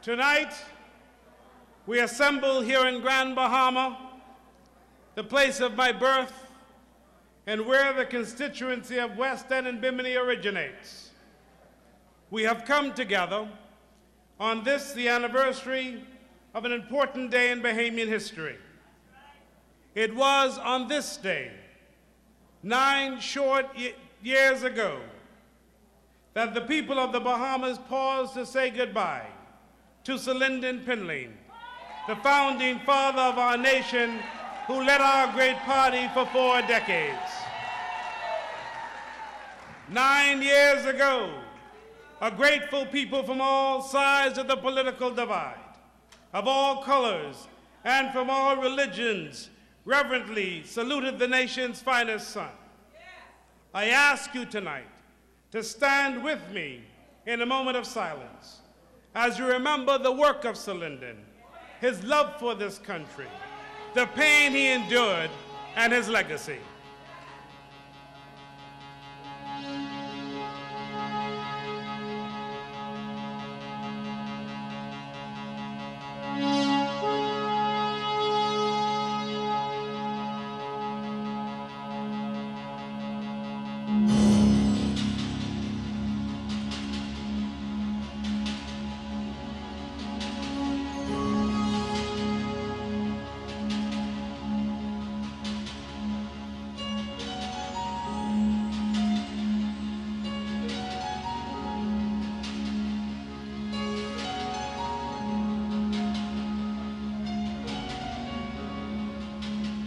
Tonight, we assemble here in Grand Bahama, the place of my birth and where the constituency of West End and Bimini originates. We have come together on this, the anniversary of an important day in Bahamian history. It was on this day, 9 short years ago, that the people of the Bahamas paused to say goodbye to Sir Lyndon Pinley, the founding father of our nation who led our great party for 4 decades. 9 years ago, a grateful people from all sides of the political divide, of all colors and from all religions, reverently saluted the nation's finest son. I ask you tonight to stand with me in a moment of silence as you remember the work of Sir Lyndon, his love for this country, the pain he endured, and his legacy.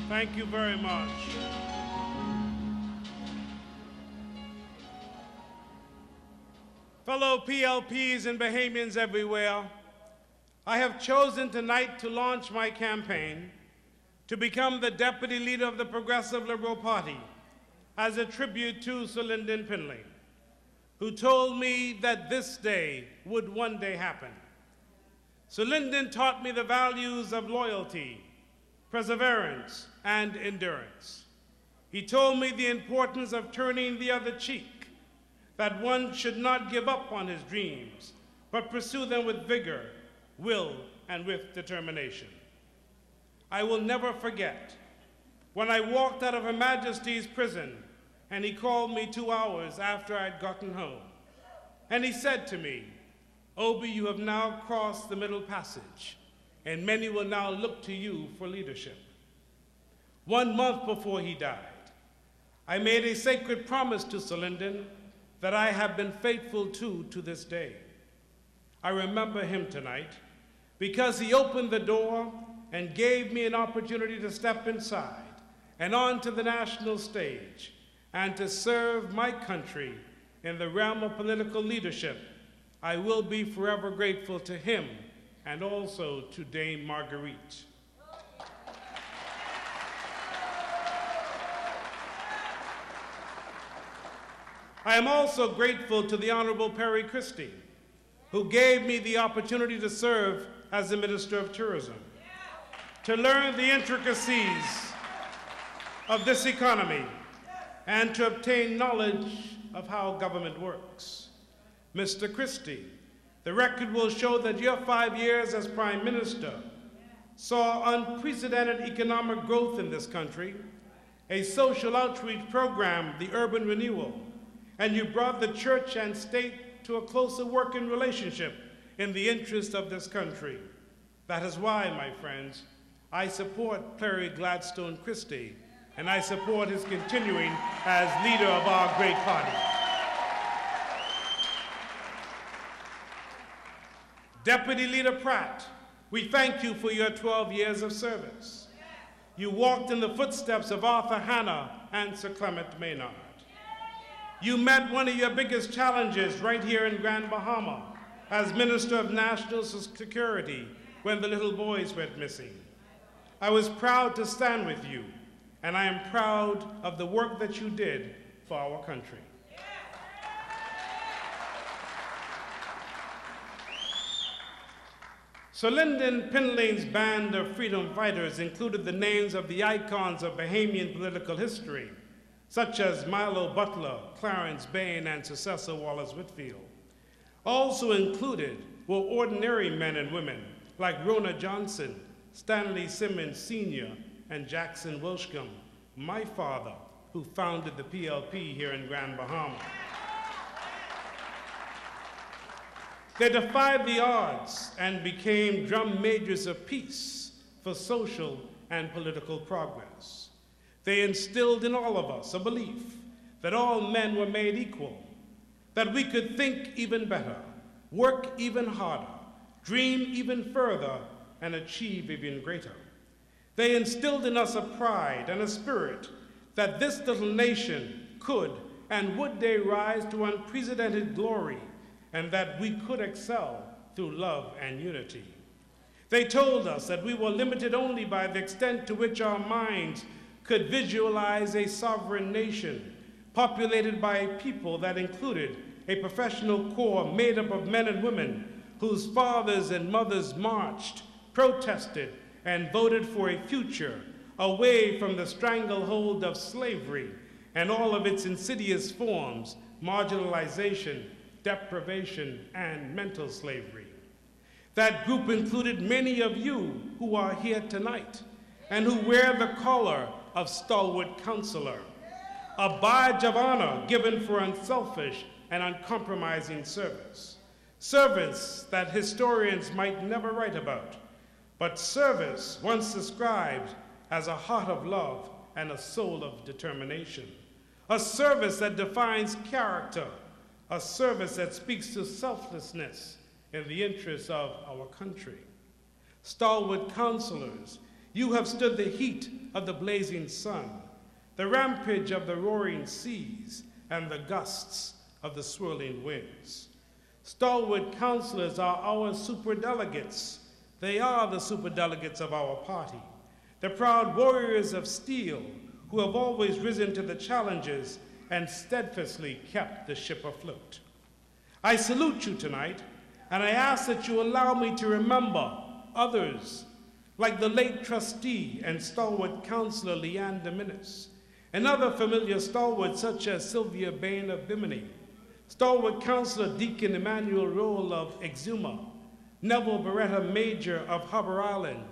Thank you very much. Fellow PLPs and Bahamians everywhere, I have chosen tonight to launch my campaign to become the deputy leader of the Progressive Liberal Party as a tribute to Sir Lyndon Pinley, who told me that this day would one day happen. Sir Lyndon taught me the values of loyalty, perseverance, and endurance. He told me the importance of turning the other cheek, that one should not give up on his dreams, but pursue them with vigor, will, and with determination. I will never forget when I walked out of Her Majesty's prison and he called me 2 hours after I'd gotten home. And he said to me, "Obie, you have now crossed the Middle Passage, and many will now look to you for leadership." 1 month before he died, I made a sacred promise to Sir Lyndon that I have been faithful to this day. I remember him tonight because he opened the door and gave me an opportunity to step inside and onto the national stage and to serve my country in the realm of political leadership. I will be forever grateful to him and also to Dame Marguerite. I am also grateful to the Honorable Perry Christie, who gave me the opportunity to serve as the Minister of Tourism, to learn the intricacies of this economy and to obtain knowledge of how government works. Mr. Christie, the record will show that your 5 years as Prime Minister saw unprecedented economic growth in this country, a social outreach program, the urban renewal, and you brought the church and state to a closer working relationship in the interest of this country. That is why, my friends, I support Perry Gladstone Christie, and I support his continuing as leader of our great party. Deputy Leader Pratt, we thank you for your 12 years of service. You walked in the footsteps of Arthur Hanna and Sir Clement Maynard. You met one of your biggest challenges right here in Grand Bahama as Minister of National Security when the little boys went missing. I was proud to stand with you, and I am proud of the work that you did for our country. Sir Lyndon Pinley's band of freedom fighters included the names of the icons of Bahamian political history, such as Milo Butler, Clarence Bain, and Sir Cecil Wallace Whitfield. Also included were ordinary men and women like Rona Johnson, Stanley Simmons Sr., and Jackson Wilchcombe, my father, who founded the PLP here in Grand Bahama. They defied the odds and became drum majors of peace for social and political progress. They instilled in all of us a belief that all men were made equal, that we could think even better, work even harder, dream even further, and achieve even greater. They instilled in us a pride and a spirit that this little nation could and would day rise to unprecedented glory, and that we could excel through love and unity. They told us that we were limited only by the extent to which our minds could visualize a sovereign nation populated by a people that included a professional corps made up of men and women whose fathers and mothers marched, protested, and voted for a future away from the stranglehold of slavery and all of its insidious forms, marginalization, deprivation, and mental slavery. That group included many of you who are here tonight and who wear the collar of stalwart counselor, a badge of honor given for unselfish and uncompromising service. Service that historians might never write about, but service once described as a heart of love and a soul of determination. A service that defines character, a service that speaks to selflessness in the interests of our country. Stalwart counselors, you have stood the heat of the blazing sun, the rampage of the roaring seas, and the gusts of the swirling winds. Stalwart counselors are our superdelegates. They are the superdelegates of our party, the proud warriors of steel who have always risen to the challenges and steadfastly kept the ship afloat. I salute you tonight, and I ask that you allow me to remember others, like the late trustee and stalwart counselor Leanne Dominis, and other familiar stalwarts such as Sylvia Bain of Bimini, stalwart counselor Deacon Emmanuel Roll of Exuma, Neville Beretta Major of Harbor Island,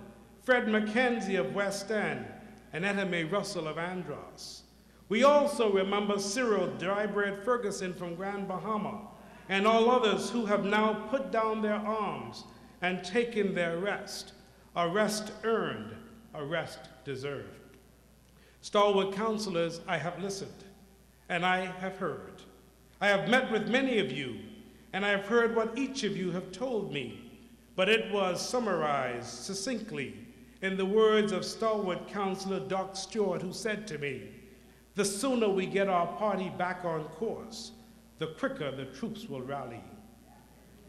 Fred McKenzie of West End, and Etta Mae Russell of Andros. We also remember Cyril Drybread Ferguson from Grand Bahama, and all others who have now put down their arms and taken their rest, a rest earned, a rest deserved. Stalwart counselors, I have listened, and I have heard. I have met with many of you, and I have heard what each of you have told me, but it was summarized succinctly in the words of stalwart counselor Doc Stewart, who said to me, "The sooner we get our party back on course, the quicker the troops will rally."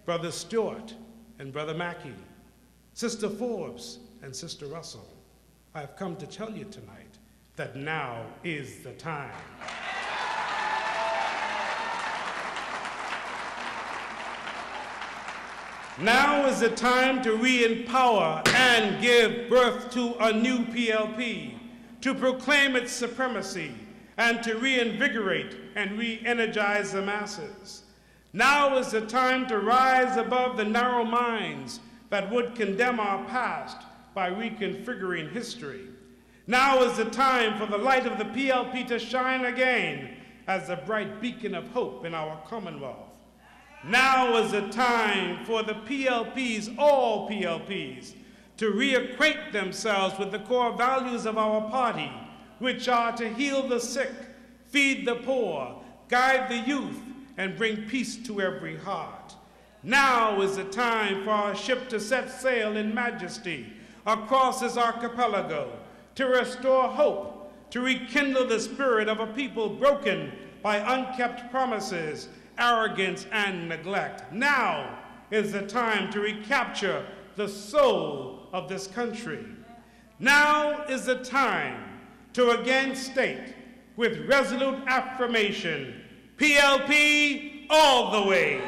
Brother Stewart and Brother Mackey, Sister Forbes and Sister Russell, I have come to tell you tonight that now is the time. Now is the time to re-empower and give birth to a new PLP, to proclaim its supremacy, and to reinvigorate and re-energize the masses. Now is the time to rise above the narrow minds that would condemn our past by reconfiguring history. Now is the time for the light of the PLP to shine again as a bright beacon of hope in our Commonwealth. Now is the time for the PLPs, all PLPs, to reacquaint themselves with the core values of our party, which are to heal the sick, feed the poor, guide the youth, and bring peace to every heart. Now is the time for our ship to set sail in majesty across this archipelago, to restore hope, to rekindle the spirit of a people broken by unkept promises, arrogance, and neglect. Now is the time to recapture the soul of this country. Now is the time to again state with resolute affirmation, PLP all the way.